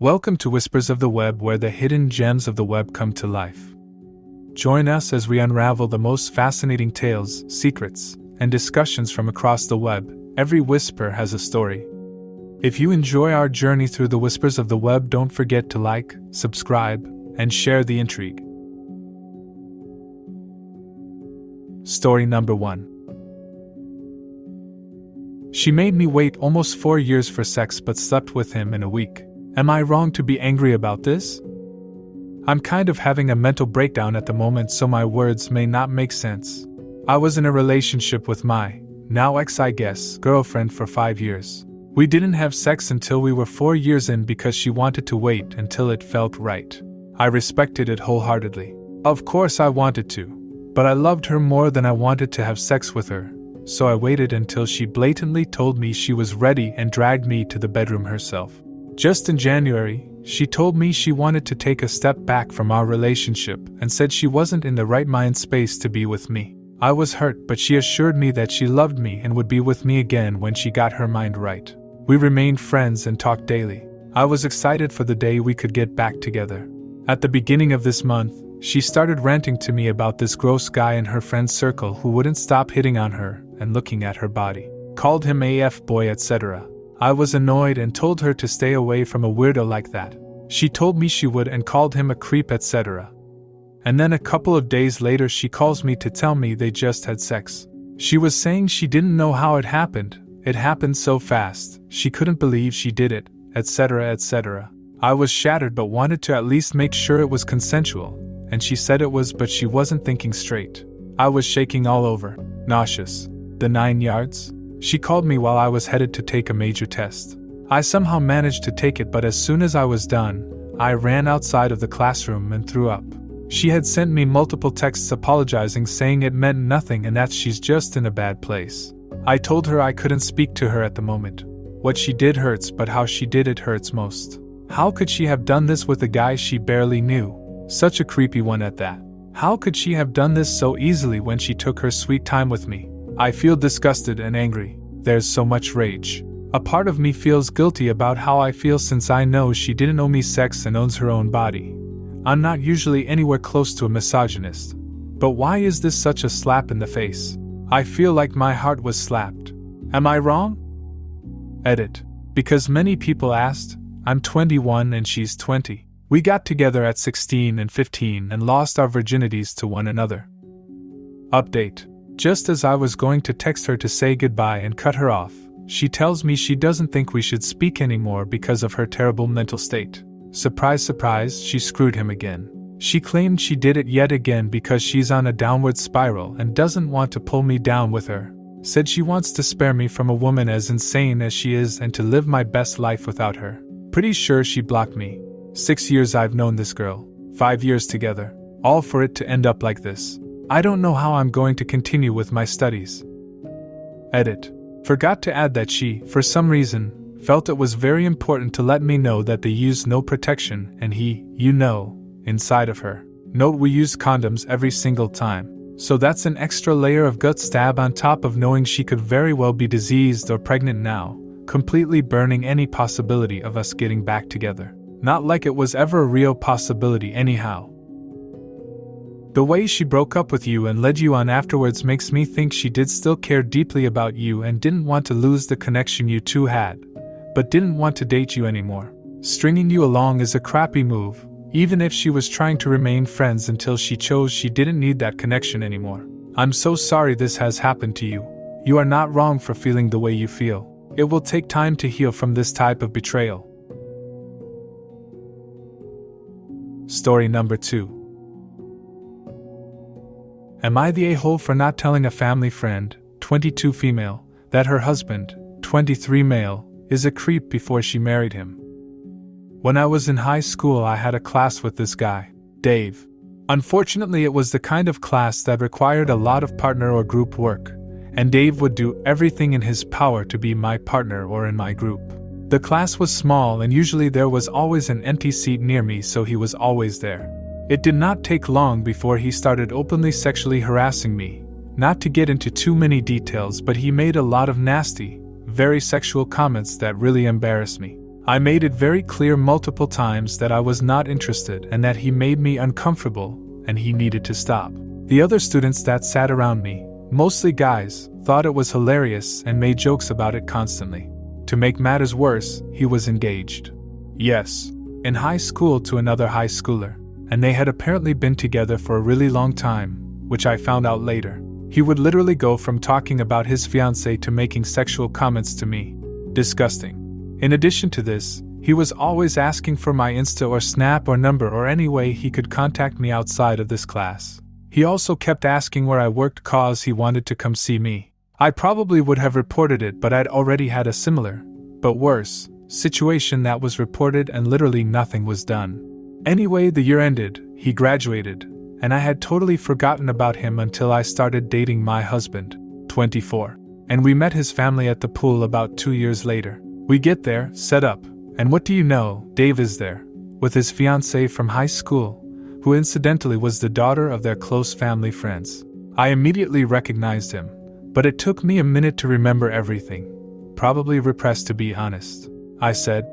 Welcome to Whispers of the Web, where the hidden gems of the web come to life. Join us as we unravel the most fascinating tales, secrets, and discussions from across the web. Every whisper has a story. If you enjoy our journey through the whispers of the web, don't forget to like, subscribe, and share the intrigue. Story number 1. She made me wait almost 4 years for sex but slept with him in a week. Am I wrong to be angry about this? I'm kind of having a mental breakdown at the moment, so my words may not make sense. I was in a relationship with my, now ex I guess, girlfriend for 5 years. We didn't have sex until we were 4 years in because she wanted to wait until it felt right. I respected it wholeheartedly. Of course I wanted to, but I loved her more than I wanted to have sex with her, so I waited until she blatantly told me she was ready and dragged me to the bedroom herself. Just in January, she told me she wanted to take a step back from our relationship and said she wasn't in the right mind space to be with me. I was hurt, but she assured me that she loved me and would be with me again when she got her mind right. We remained friends and talked daily. I was excited for the day we could get back together. At the beginning of this month, she started ranting to me about this gross guy in her friend's circle who wouldn't stop hitting on her and looking at her body. Called him AF boy, etc. I was annoyed and told her to stay away from a weirdo like that. She told me she would and called him a creep, etc. And then a couple of days later she calls me to tell me they just had sex. She was saying she didn't know how it happened so fast, she couldn't believe she did it, etc. etc. I was shattered but wanted to at least make sure it was consensual, and she said it was, but she wasn't thinking straight. I was shaking all over, nauseous, the 9 yards. She called me while I was headed to take a major test. I somehow managed to take it, but as soon as I was done, I ran outside of the classroom and threw up. She had sent me multiple texts apologizing, saying it meant nothing and that she's just in a bad place. I told her I couldn't speak to her at the moment. What she did hurts, but how she did it hurts most. How could she have done this with a guy she barely knew? Such a creepy one at that. How could she have done this so easily when she took her sweet time with me? I feel disgusted and angry. There's so much rage. A part of me feels guilty about how I feel since I know she didn't owe me sex and owns her own body. I'm not usually anywhere close to a misogynist. But why is this such a slap in the face? I feel like my heart was slapped. Am I wrong? Edit. Because many people asked, I'm 21 and she's 20. We got together at 16 and 15 and lost our virginities to one another. Update. Just as I was going to text her to say goodbye and cut her off, she tells me she doesn't think we should speak anymore because of her terrible mental state. Surprise, surprise, she screwed him again. She claimed she did it yet again because she's on a downward spiral and doesn't want to pull me down with her. Said she wants to spare me from a woman as insane as she is and to live my best life without her. Pretty sure she blocked me. 6 years I've known this girl. 5 years together. All for it to end up like this. I don't know how I'm going to continue with my studies. Edit. Forgot to add that she, for some reason, felt it was very important to let me know that they used no protection and he, inside of her. Note we used condoms every single time. So that's an extra layer of gut stab on top of knowing she could very well be diseased or pregnant now, completely burning any possibility of us getting back together. Not like it was ever a real possibility anyhow. The way she broke up with you and led you on afterwards makes me think she did still care deeply about you and didn't want to lose the connection you two had, but didn't want to date you anymore. Stringing you along is a crappy move, even if she was trying to remain friends until she chose she didn't need that connection anymore. I'm so sorry this has happened to you. You are not wrong for feeling the way you feel. It will take time to heal from this type of betrayal. Story number 2. Am I the a-hole for not telling a family friend, 22 female, that her husband, 23 male, is a creep before she married him? When I was in high school I had a class with this guy, Dave. Unfortunately it was the kind of class that required a lot of partner or group work, and Dave would do everything in his power to be my partner or in my group. The class was small and usually there was always an empty seat near me, so he was always there. It did not take long before he started openly sexually harassing me. Not to get into too many details, but he made a lot of nasty, very sexual comments that really embarrassed me. I made it very clear multiple times that I was not interested and that he made me uncomfortable and he needed to stop. The other students that sat around me, mostly guys, thought it was hilarious and made jokes about it constantly. To make matters worse, he was engaged. Yes, in high school to another high schooler, and they had apparently been together for a really long time, which I found out later. He would literally go from talking about his fiancée to making sexual comments to me. Disgusting. In addition to this, he was always asking for my Insta or Snap or number or any way he could contact me outside of this class. He also kept asking where I worked cause he wanted to come see me. I probably would have reported it, but I'd already had a similar, but worse, situation that was reported and literally nothing was done. Anyway, the year ended, he graduated, and I had totally forgotten about him until I started dating my husband, 24, and we met his family at the pool about 2 years later. We get there, set up, and what do you know, Dave is there, with his fiancée from high school, who incidentally was the daughter of their close family friends. I immediately recognized him, but it took me a minute to remember everything. Probably repressed, to be honest. I said,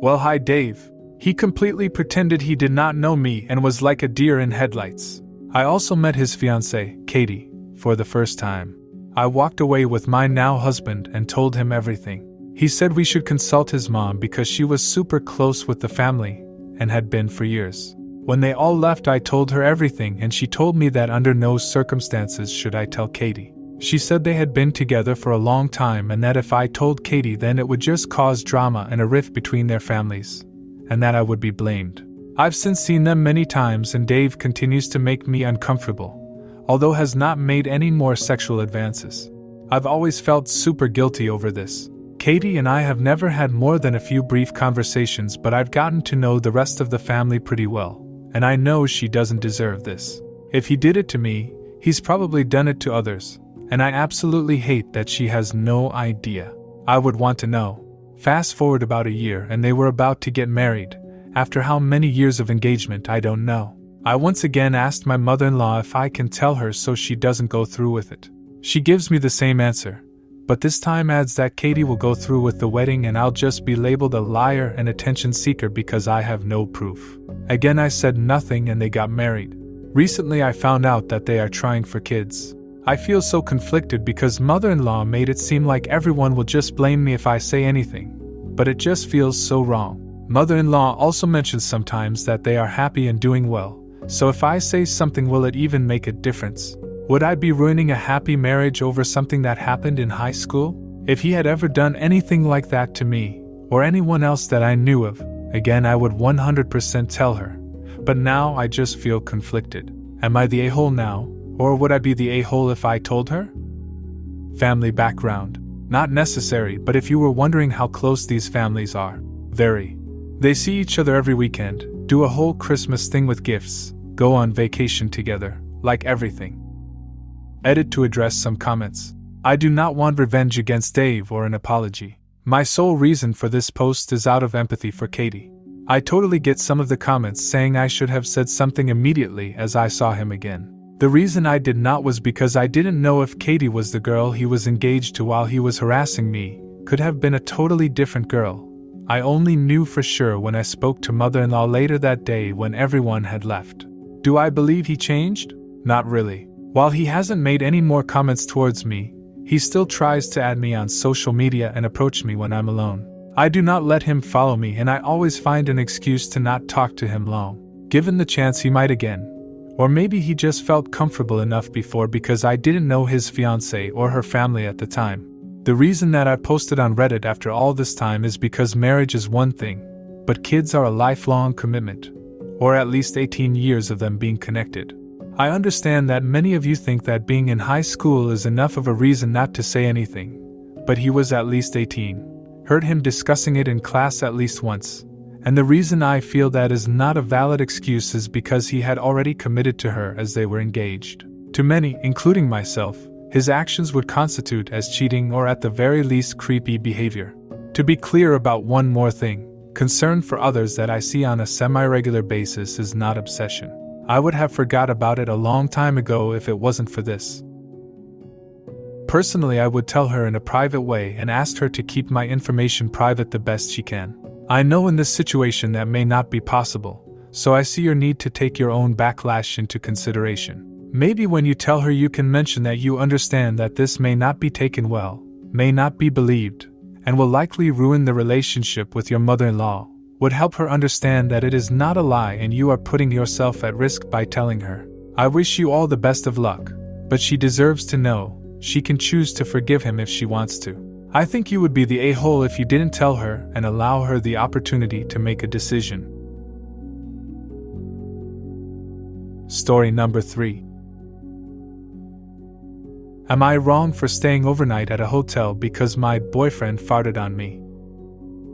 "Well, hi Dave." He completely pretended he did not know me and was like a deer in headlights. I also met his fiancée, Katie, for the first time. I walked away with my now husband and told him everything. He said we should consult his mom because she was super close with the family and had been for years. When they all left, I told her everything and she told me that under no circumstances should I tell Katie. She said they had been together for a long time and that if I told Katie then it would just cause drama and a rift between their families, and that I would be blamed. I've since seen them many times and Dave continues to make me uncomfortable, although has not made any more sexual advances. I've always felt super guilty over this. Katie and I have never had more than a few brief conversations, but I've gotten to know the rest of the family pretty well, and I know she doesn't deserve this. If he did it to me, he's probably done it to others, and I absolutely hate that she has no idea. I would want to know. Fast forward about a year and they were about to get married. After how many years of engagement, I don't know. I once again asked my mother-in-law if I can tell her so she doesn't go through with it. She gives me the same answer, but this time adds that Katie will go through with the wedding and I'll just be labeled a liar and attention seeker because I have no proof. Again, I said nothing and they got married. Recently I found out that they are trying for kids. I feel so conflicted because mother-in-law made it seem like everyone will just blame me if I say anything, but it just feels so wrong. Mother-in-law also mentions sometimes that they are happy and doing well, so if I say something, will it even make a difference? Would I be ruining a happy marriage over something that happened in high school? If he had ever done anything like that to me, or anyone else that I knew of, again I would 100% tell her. But now I just feel conflicted. Am I the a-hole now? Or would I be the a-hole if I told her? Family background. Not necessary, but if you were wondering how close these families are, very. They see each other every weekend, do a whole Christmas thing with gifts, go on vacation together, like everything. Edit to address some comments. I do not want revenge against Dave or an apology. My sole reason for this post is out of empathy for Katie. I totally get some of the comments saying I should have said something immediately as I saw him again. The reason I did not was because I didn't know if Katie was the girl he was engaged to while he was harassing me, could have been a totally different girl. I only knew for sure when I spoke to mother-in-law later that day when everyone had left. Do I believe he changed? Not really. While he hasn't made any more comments towards me, he still tries to add me on social media and approach me when I'm alone. I do not let him follow me and I always find an excuse to not talk to him long. Given the chance he might again. Or maybe he just felt comfortable enough before because I didn't know his fiancée or her family at the time. The reason that I posted on Reddit after all this time is because marriage is one thing, but kids are a lifelong commitment, or at least 18 years of them being connected. I understand that many of you think that being in high school is enough of a reason not to say anything, but he was at least 18. Heard him discussing it in class at least once. And the reason I feel that is not a valid excuse is because he had already committed to her as they were engaged. To many, including myself, his actions would constitute as cheating or at the very least creepy behavior. To be clear about one more thing, concern for others that I see on a semi-regular basis is not obsession. I would have forgot about it a long time ago if it wasn't for this. Personally, I would tell her in a private way and ask her to keep my information private the best she can. I know in this situation that may not be possible, so I see your need to take your own backlash into consideration. Maybe when you tell her you can mention that you understand that this may not be taken well, may not be believed, and will likely ruin the relationship with your mother-in-law, would help her understand that it is not a lie and you are putting yourself at risk by telling her. I wish you all the best of luck, but she deserves to know she can choose to forgive him if she wants to. I think you would be the a-hole if you didn't tell her and allow her the opportunity to make a decision. Story number 3. Am I wrong for staying overnight at a hotel because my boyfriend farted on me?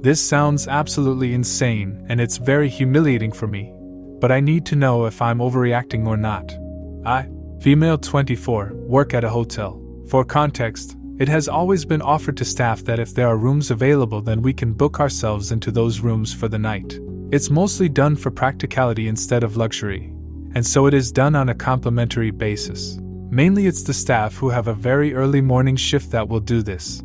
This sounds absolutely insane and it's very humiliating for me, but I need to know if I'm overreacting or not. I, female 24, work at a hotel. For context, it has always been offered to staff that if there are rooms available then we can book ourselves into those rooms for the night. It's mostly done for practicality instead of luxury, and so it is done on a complimentary basis. Mainly it's the staff who have a very early morning shift that will do this,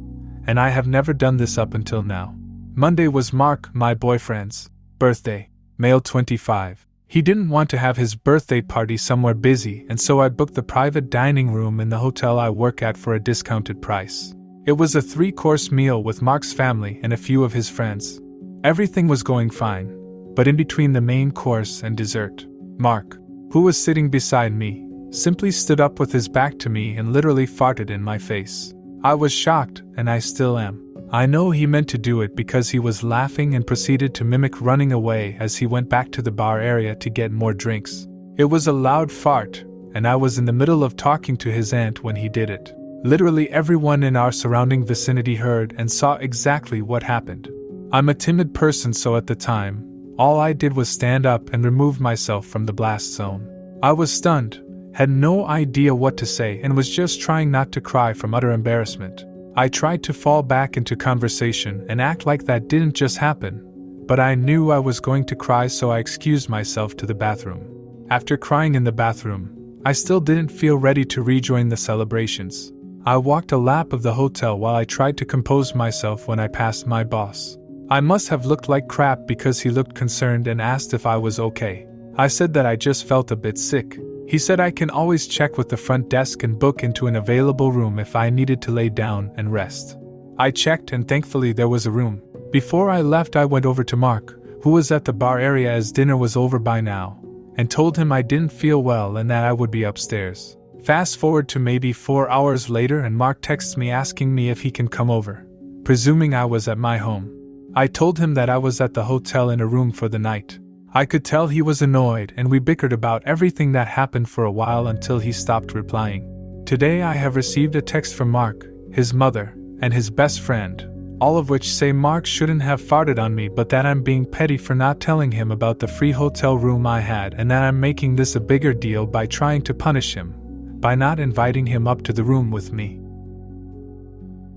and I have never done this up until now. Monday was Mark, my boyfriend's, birthday, male 25. He didn't want to have his birthday party somewhere busy, and so I booked the private dining room in the hotel I work at for a discounted price. It was a 3-course meal with Mark's family and a few of his friends. Everything was going fine, but in between the main course and dessert, Mark, who was sitting beside me, simply stood up with his back to me and literally farted in my face. I was shocked, and I still am. I know he meant to do it because he was laughing and proceeded to mimic running away as he went back to the bar area to get more drinks. It was a loud fart, and I was in the middle of talking to his aunt when he did it. Literally everyone in our surrounding vicinity heard and saw exactly what happened. I'm a timid person, so at the time, all I did was stand up and remove myself from the blast zone. I was stunned, had no idea what to say, and was just trying not to cry from utter embarrassment. I tried to fall back into conversation and act like that didn't just happen, but I knew I was going to cry, so I excused myself to the bathroom. After crying in the bathroom, I still didn't feel ready to rejoin the celebrations. I walked a lap of the hotel while I tried to compose myself when I passed my boss. I must have looked like crap because he looked concerned and asked if I was okay. I said that I just felt a bit sick. He said I can always check with the front desk and book into an available room if I needed to lay down and rest. I checked and thankfully there was a room. Before I left, I went over to Mark, who was at the bar area as dinner was over by now, and told him I didn't feel well and that I would be upstairs. Fast forward to maybe 4 hours later and Mark texts me asking me if he can come over, presuming I was at my home. I told him that I was at the hotel in a room for the night. I could tell he was annoyed and we bickered about everything that happened for a while until he stopped replying. Today I have received a text from Mark, his mother, and his best friend, all of which say Mark shouldn't have farted on me but that I'm being petty for not telling him about the free hotel room I had, and that I'm making this a bigger deal by trying to punish him, by not inviting him up to the room with me.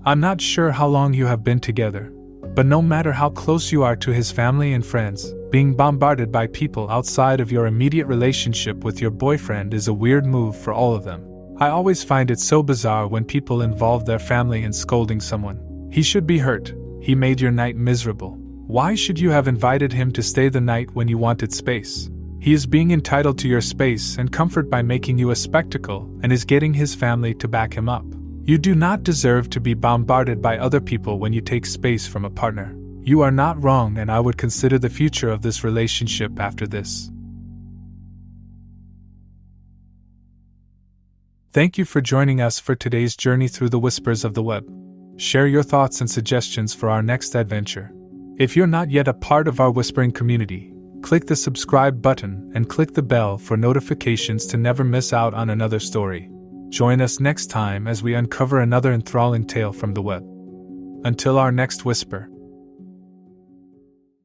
I'm not sure how long you have been together, but no matter how close you are to his family and friends, being bombarded by people outside of your immediate relationship with your boyfriend is a weird move for all of them. I always find it so bizarre when people involve their family in scolding someone. He should be hurt. He made your night miserable. Why should you have invited him to stay the night when you wanted space? He is being entitled to your space and comfort by making you a spectacle and is getting his family to back him up. You do not deserve to be bombarded by other people when you take space from a partner. You are not wrong, and I would consider the future of this relationship after this. Thank you for joining us for today's journey through the whispers of the web. Share your thoughts and suggestions for our next adventure. If you're not yet a part of our whispering community, click the subscribe button and click the bell for notifications to never miss out on another story. Join us next time as we uncover another enthralling tale from the web. Until our next whisper.